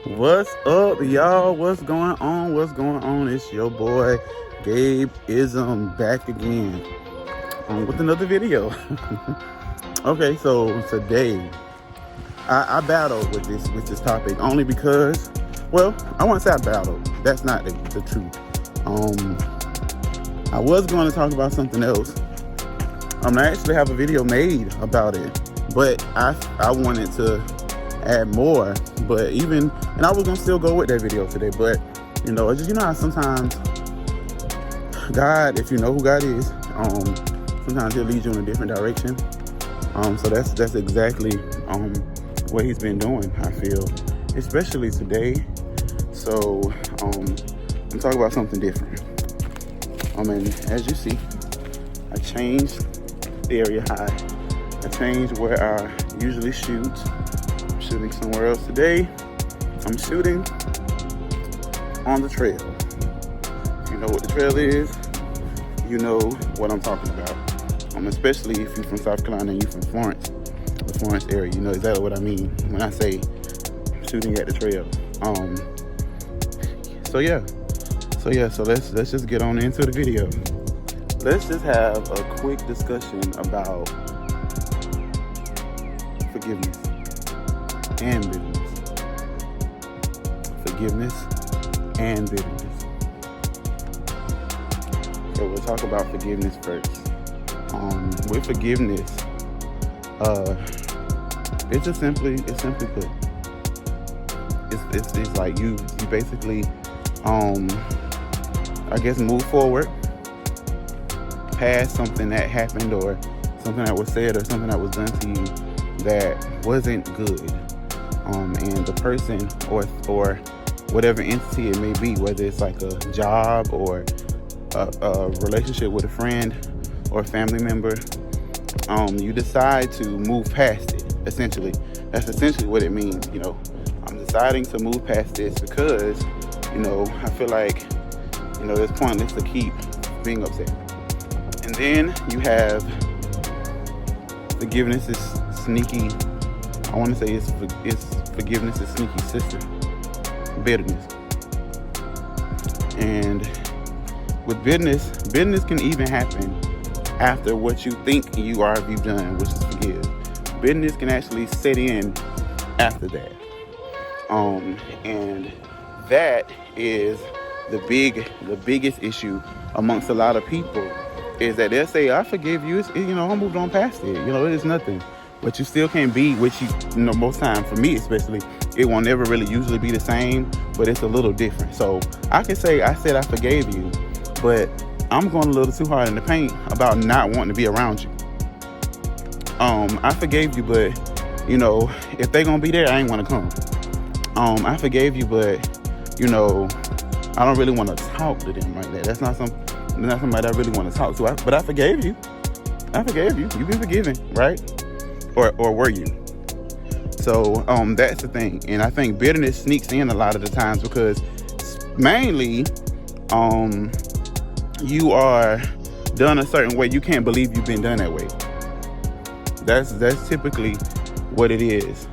What's up, y'all? What's going on? It's your boy Gabe.ism back again with another video. Okay, so today I battled with this topic only because, well, I won't say I battled. That's not the truth. I was going to talk about something else. I actually have a video made about it, but I wanted to add more. But and I was gonna still go with that video today. But it's just how sometimes God, if you know who God is, sometimes He'll lead you in a different direction. So that's exactly what He's been doing, I feel, especially today. So I'm talking about something different. And as you see, I changed the area high. I changed where I usually shoot. I'm shooting somewhere else today. I'm shooting on the trail. If you know what the trail is, you know what I'm talking about. Especially if you're from South Carolina and you're from Florence, the Florence area, you know exactly what I mean when I say shooting at the trail. So let's just get on into the video. Let's just have a quick discussion about forgiveness and bitterness. Forgiveness and bitterness. So we'll talk about forgiveness first. With forgiveness, it's simply put. It's like you basically, I guess, move forward past something that happened or something that was said or something that was done to you that wasn't good. And the person or whatever entity it may be, whether it's like a job or a relationship with a friend or a family member, you decide to move past it. Essentially, that's essentially what it means. I'm deciding to move past this because, I feel like, it's pointless to keep being upset. And then you have forgiveness is sneaky. I want to say it's forgiveness is sneaky sister, bitterness. And with bitterness can even happen after what you think you've done, which is forgive. Bitterness can actually set in after that. And that is the biggest issue amongst a lot of people, is that they'll say, I forgive you, I moved on past it, it is nothing. But you still can't be what most time, for me especially, it won't never really usually be the same, but it's a little different. So I can say I said I forgave you, but I'm going a little too hard in the paint about not wanting to be around you. I forgave you, but if they're gonna be there, I ain't want to come. I forgave you, but I don't really want to talk to them like that. That's not somebody I really want to talk to. But I forgave you. You've been forgiven, right? Or were you? So that's the thing. And I think bitterness sneaks in a lot of the times because mainly you are done a certain way. You can't believe you've been done that way. That's typically what it is.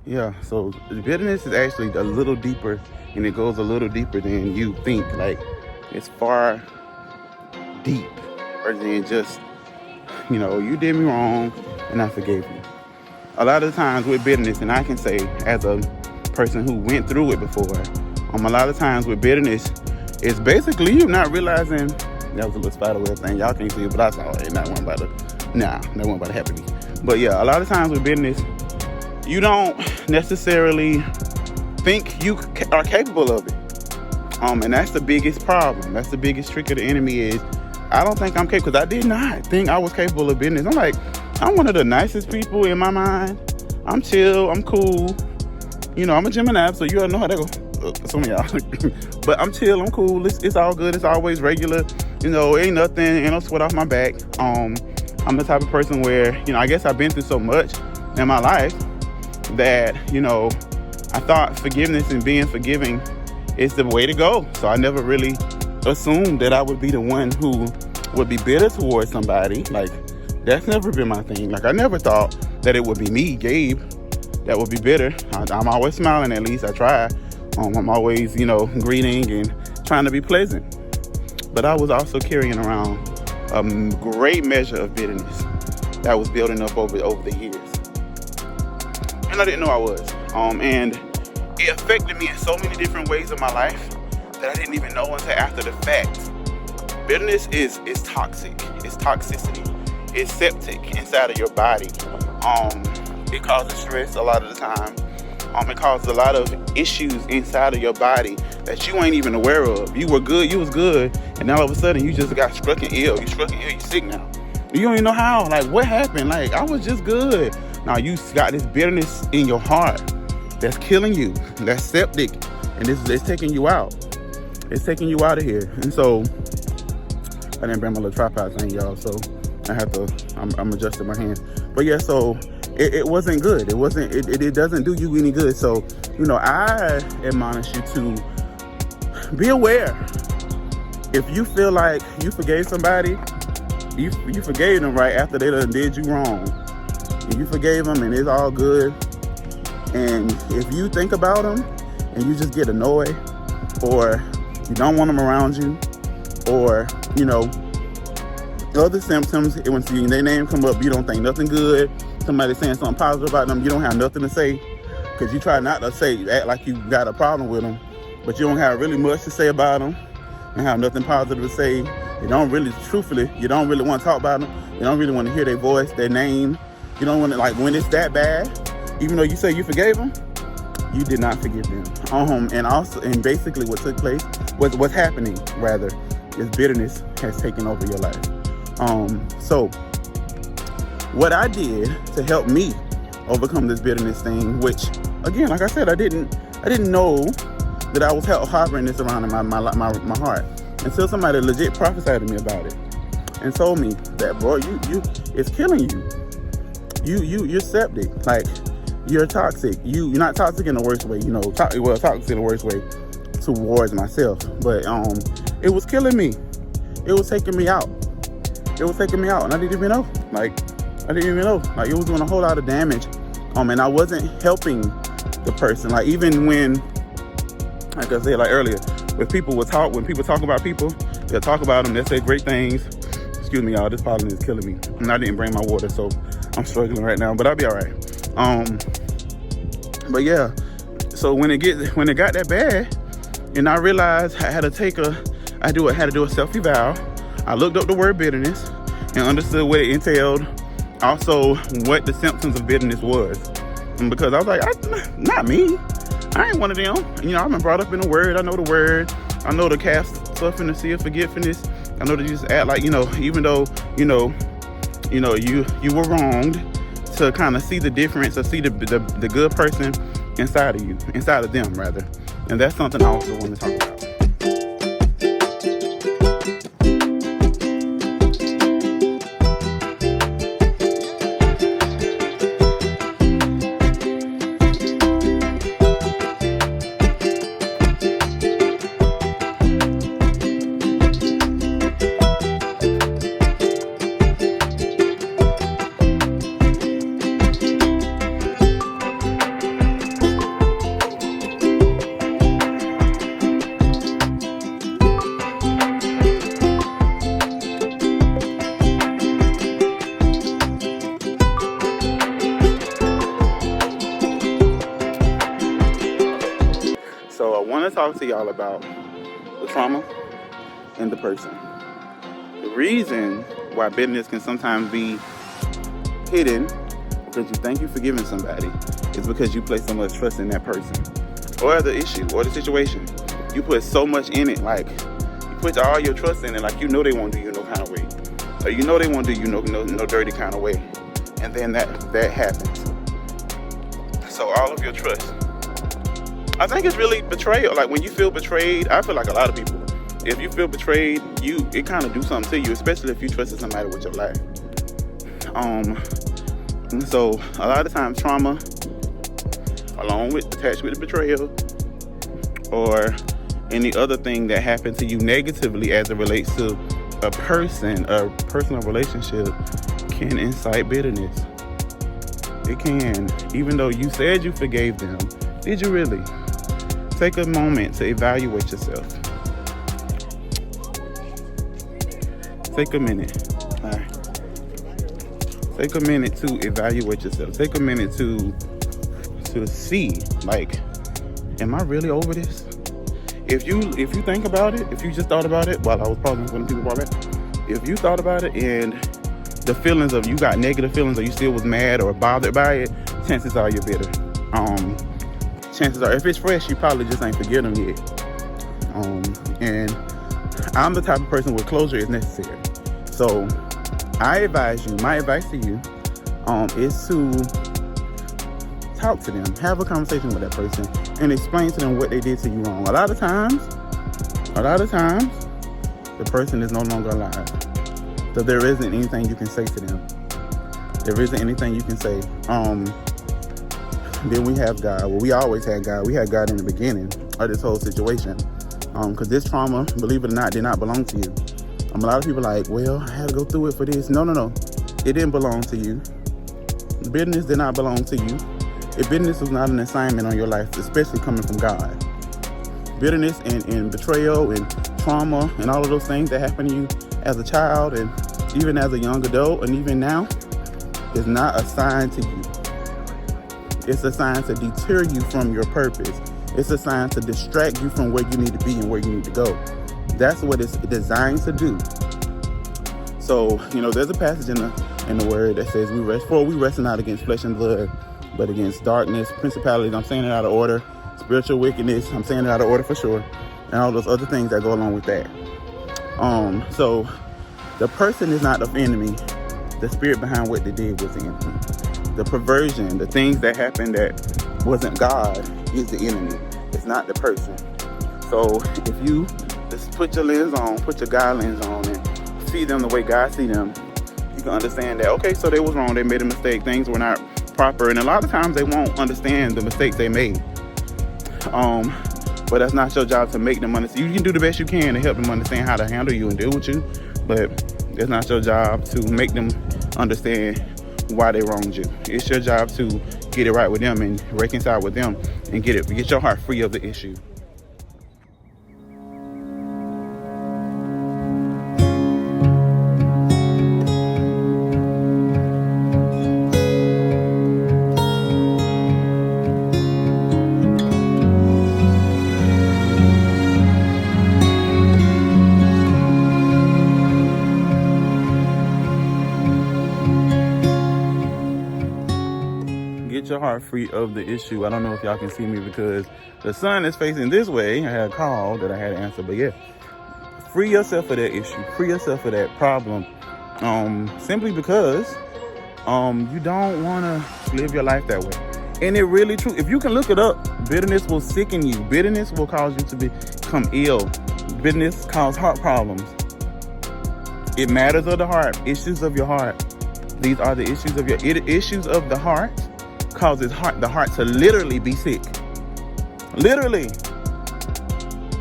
Yeah, so bitterness is actually a little deeper, and it goes a little deeper than you think. Like, it's far deep, rather than just, you did me wrong, and I forgave you. A lot of times with bitterness, and I can say as a person who went through it before, a lot of times with bitterness, it's basically you not realizing, that was a little spider web thing, y'all can't see it, but I saw it, and that wasn't about to happen to me. But yeah, a lot of times with bitterness, you don't necessarily think you are capable of it. And that's the biggest problem. That's the biggest trick of the enemy is, I don't think I'm capable, because I did not think I was capable of business. I'm like, I'm one of the nicest people in my mind. I'm chill, I'm cool. I'm a Gemini, so you already know how that goes. Some of y'all. But I'm chill, I'm cool. It's all good. It's always regular. Ain't nothing, ain't no sweat off my back. I'm the type of person where, I guess I've been through so much in my life that, I thought forgiveness and being forgiving is the way to go. So I never really assumed that I would be the one who would be bitter towards somebody. Like, that's never been my thing. Like, I never thought that it would be me, Gabe, that would be bitter. I'm always smiling, at least I try. I'm always, greeting and trying to be pleasant. But I was also carrying around a great measure of bitterness that was building up over the years. And I didn't know I was. And it affected me in so many different ways in my life that I didn't even know until after the fact. Bitterness is toxic. It's toxicity. It's septic inside of your body. It causes stress a lot of the time. It causes a lot of issues inside of your body that you ain't even aware of. You was good, and all of a sudden you just got struck ill. You're sick now. You don't even know how. Like, what happened? Like, I was just good. Now you got this bitterness in your heart that's killing you. That's septic, and it's taking you out. It's taking you out of here. And so I didn't bring my little tripod thing, y'all. So I'm adjusting my hand. But yeah, so it wasn't good. It doesn't do you any good. So, I admonish you to be aware. If you feel like you forgave somebody, you forgave them right after they done did you wrong. And you forgave them and it's all good. And if you think about them and you just get annoyed, or you don't want them around you, or, other symptoms, when seeing their name come up, you don't think nothing good. Somebody saying something positive about them, you don't have nothing to say, because you try not to act like you got a problem with them, but you don't have really much to say about them, and have nothing positive to say. You don't really want to talk about them. You don't really want to hear their voice, their name. You don't want to, like, when it's that bad, even though you say you forgave them, you did not forgive them. And basically what took place, what's happening rather, is bitterness has taken over your life. So what I did to help me overcome this bitterness thing, which again, like I said, I didn't know that I was harboring this around in my heart until somebody legit prophesied to me about it and told me that, bro, you it's killing you. You're septic. Like, you're toxic. You're not toxic in the worst way, toxic in the worst way towards myself, but it was killing me. It was taking me out. And I didn't even know. Like, it was doing a whole lot of damage. And I wasn't helping the person. Like, even when, like I said, like earlier, when people talk about people, they'll talk about them, they'll say great things. Excuse me, y'all, this pollen is killing me. And I didn't bring my water, so I'm struggling right now, but I'll be all right. But yeah, so when it got that bad, and I realized I had to do a self-eval. I looked up the word bitterness and understood what it entailed. Also, what the symptoms of bitterness was. And because I was like, not me. I ain't one of them. I've been brought up in the word. I know the word. I know to cast stuff in the sea of forgetfulness. I know to just act like, even though, you were wronged, to kind of see the difference, or see the good person inside of them rather. And that's something I also want to talk about. So I want to talk to y'all about the trauma and the person. The reason why bitterness can sometimes be hidden because you think you're forgiving somebody is because you place so much trust in that person or the issue or the situation. You put so much in it, like you put all your trust in it, like they won't do you no kind of way, or they won't do you no dirty kind of way, and then that happens. So all of your trust. I think it's really betrayal. Like, when you feel betrayed, I feel like a lot of people, if you feel betrayed, it kind of do something to you, especially if you trusted somebody with your life. And so a lot of times trauma, attached with the betrayal, or any other thing that happened to you negatively as it relates to a person, a personal relationship, can incite bitterness. It can. Even though you said you forgave them, did you really? Take a moment to evaluate yourself. Take a minute. All right. Take a minute to evaluate yourself. Take a minute to see, like, am I really over this? If you think about it, if you just thought about it while I was talking when people brought it, if you thought about it and the feelings of you got negative feelings or you still was mad or bothered by it, chances are you're bitter. Chances are if it's fresh, you probably just ain't forget them yet. And I'm the type of person where closure is necessary. So I advise you, my advice to you is to talk to them, have a conversation with that person and explain to them what they did to you wrong. A lot of times, the person is no longer alive. So there isn't anything you can say to them. There isn't anything you can say. Then we have God. Well, we always had God. We had God in the beginning of this whole situation. Because this trauma, believe it or not, did not belong to you. A lot of people are like, well, I had to go through it for this. No. It didn't belong to you. Bitterness did not belong to you. Bitterness was not an assignment on your life, especially coming from God. Bitterness and betrayal and trauma and all of those things that happen to you as a child and even as a young adult and even now is not assigned to you. It's assigned to deter you from your purpose. It's assigned to distract you from where you need to be and where you need to go. That's what it's designed to do. So, there's a passage in the word that says we wrestle not against flesh and blood, but against darkness, principalities. I'm saying it out of order. Spiritual wickedness. I'm saying it out of order for sure. And all those other things that go along with that. So the person is not the enemy. The spirit behind what they did was the enemy. The perversion, the things that happened that wasn't God is the enemy. It's not the person. So if you just put your lens on, put your God lens on and see them the way God see them, you can understand that, okay, so they was wrong. They made a mistake. Things were not proper. And a lot of times they won't understand the mistakes they made. But that's not your job to make them understand. You can do the best you can to help them understand how to handle you and deal with you. But it's not your job to make them understand why they wronged you. It's your job to get it right with them and reconcile with them and get your heart free of the issue. Get your heart free of the issue. I don't know if y'all can see me because the sun is facing this way. I had a call that I had to answer, but yeah, free yourself of that issue. Free yourself of that problem. Simply because you don't want to live your life that way. And it really true. If you can look it up, bitterness will sicken you. Bitterness will cause you to become ill. Bitterness causes heart problems. It matters of the heart. Issues of your heart. These are the issues of issues of the heart. Causes the heart to literally be sick. Literally.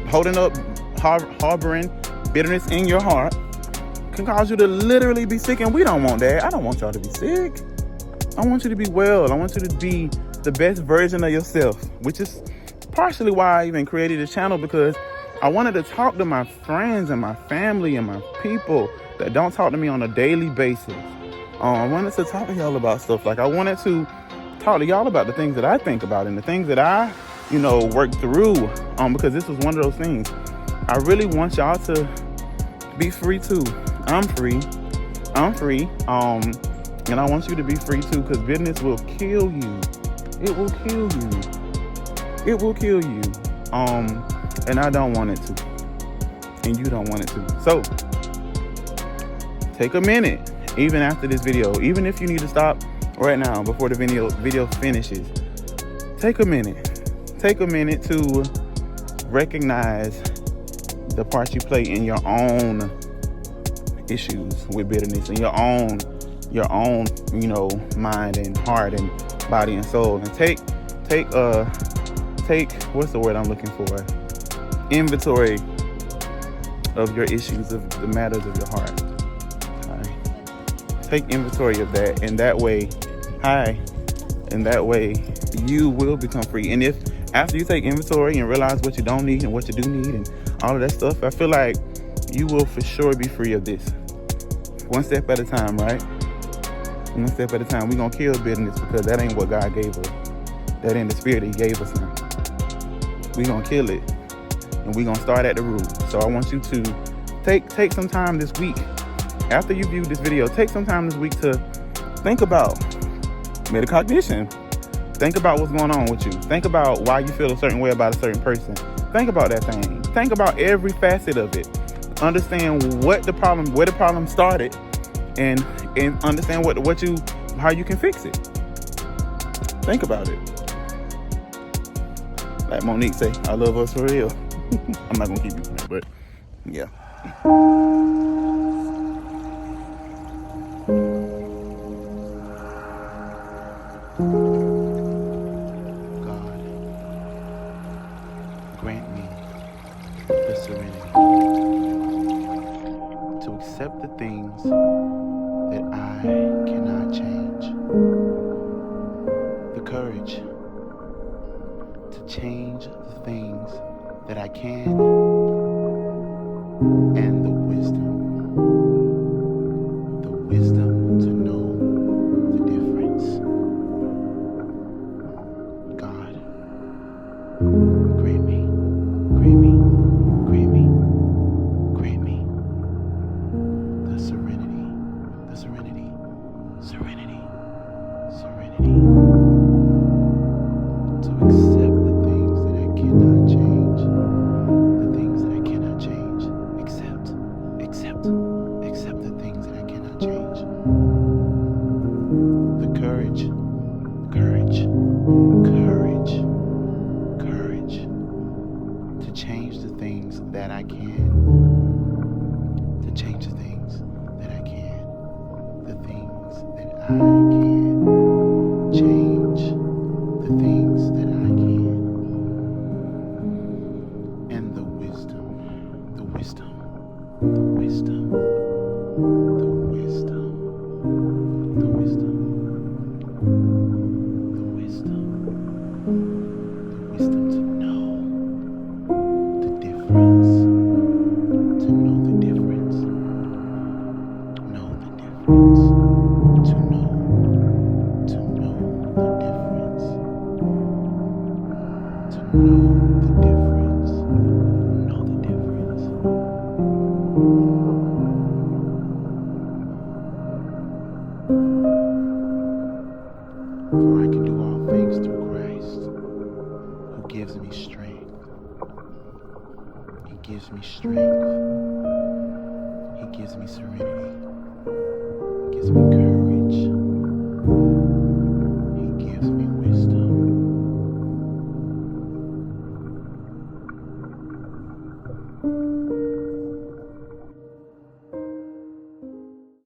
Holding up, harboring bitterness in your heart can cause you to literally be sick, and we don't want that. I don't want y'all to be sick. I want you to be well. I want you to be the best version of yourself, which is partially why I even created this channel, because I wanted to talk to my friends and my family and my people that don't talk to me on a daily basis. I wanted to talk to y'all about stuff. Like, I wanted to talk to y'all about the things that I think about and the things that I, work through. Because this was one of those things. I really want y'all to be free too. I'm free. And I want you to be free too, because bitterness will kill you. It will kill you. It will kill you. And I don't want it to. And you don't want it to. So, take a minute, even after this video, even if you need to stop right now before the video finishes, take a minute to recognize the part you play in your own issues with bitterness, in your own mind and heart and body and soul, and take what's the word I'm looking for? inventory of your issues, of the matters of your heart. Take inventory of that, and that way you will become free. And if after you take inventory and realize what you don't need and what you do need and all of that stuff, I feel like you will for sure be free of this. One step at a time, right? One step at a time. We're going to kill bitterness, because that ain't what God gave us. That ain't the spirit He gave us now. We're going to kill it, and we're going to start at the root. So I want you to take some time this week. After you view this video, take some time this week to think about metacognition. Think about what's going on with you. Think about why you feel a certain way about a certain person. Think about that thing. Think about every facet of it. Understand where the problem started, and understand how you can fix it. Think about it. Like Monique say, I love us for real. I'm not gonna keep you from that, but yeah. God, grant me the serenity to accept the things that I cannot change, the courage to change the things that I can, and the wisdom to know the difference. God, grant me the serenity to accept the things that I cannot change, the things that I cannot change. Accept the things that I cannot change. The courage to change the things that I can, to change the things that I can, the things that I can, change the things that I can, and the wisdom to know the difference, to know the difference, to know the difference, to know the difference, to know the difference, know the difference. For I can do all things through Christ, who gives me strength. He gives me strength. He gives me serenity.